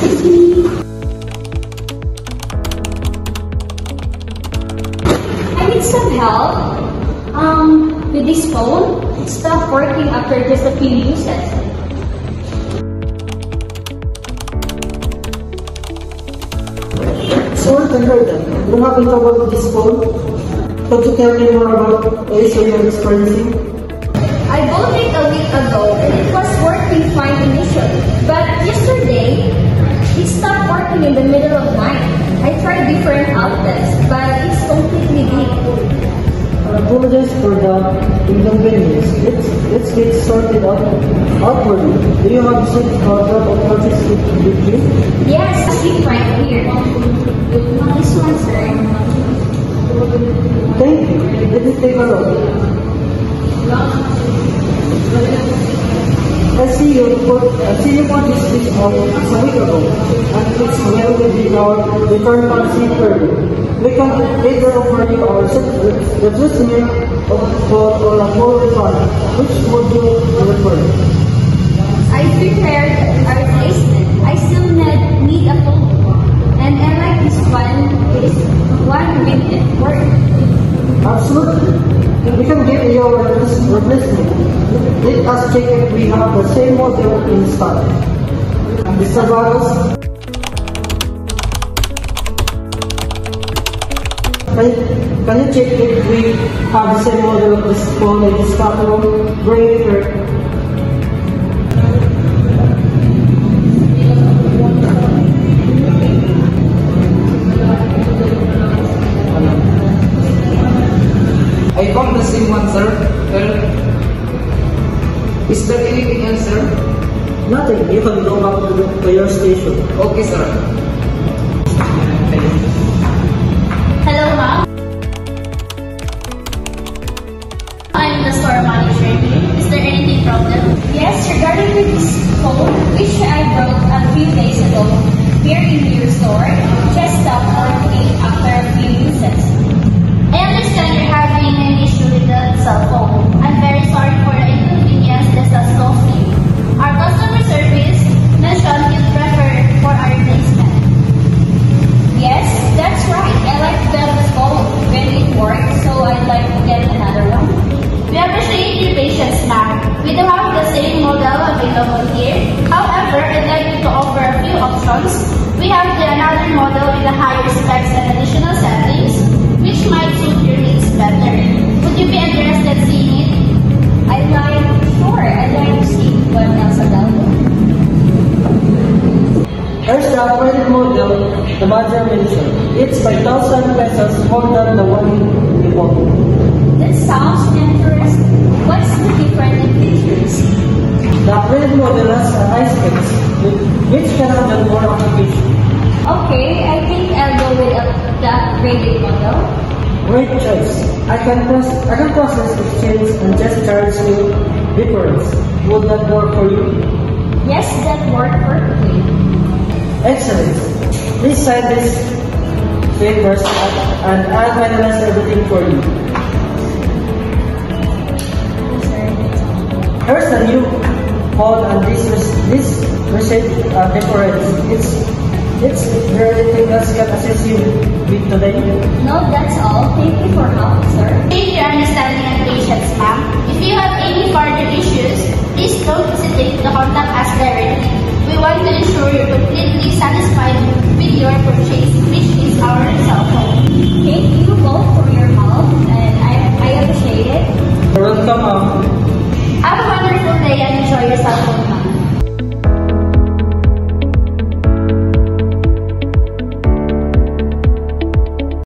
I need some help. With this phone, it stopped working after just a few uses. Sorry to hear that. You having trouble with this phone? Could you tell me more about the issue you're experiencing? I bought it a week ago and it was working fine initially. But yesterday, it stopped working in the middle of the night. I tried different outlets, but it's completely dead. I apologize for the inconvenience. Let's get started outwardly. Do you have seat drop authorities with you? Yes, it's right here. This one, sir. Thank you. Let me take a look. I see you put this switch on a week ago, and it's well within our return policy period. We can either offer you our replacement or a full refund. Which would you prefer? I prepared a replacement. I still need a phone. And I like this one with it work. Absolutely. We can give you our replacement. Let us check if we have the same model in stock. Mr. Barros, can you check if we have the same model of this phone in this catalog? Great. I found the same one, sir. Is there anything else, sir? Nothing. You can go back to your station. Okay, sir. Hello, ma'am. I'm the store manager here. Is there anything problem? Yes, regarding with this phone, which I brought a few days ago here in your store, just stopped working after a few uses. I understand you're having an issue with the cell phone. I'm very sorry for the inconvenience this has caused you. Our customer service mentioned you'd prefer for a replacement. Yes, that's right. I like the phone when it works, so I'd like to get another one. We appreciate your patience, ma'am. We do have the same model available here. However, I'd like to offer a few options. We have another model with a higher specs and additional settings, which might suit your needs better. Would you be interested in seeing it? I'd like to see what else available. Here's the upgraded model the manager mentioned. It's 5,000 pesos more than the one you bought. That sounds interesting. What's the difference in features? The upgraded model has a high specs, which can handle more applications. Okay, I think I'll go with the upgraded model. Great choice. I can process exchange and just charge you difference. Would that work for you? Yes, that worked perfectly. Excellent. Please sign this papers and I'll finalize everything for you. Here's the new phone and this receipt difference. It's there anything else can assist you with today? No, that's all. Thank you for help, sir. Thank you for your understanding and patience.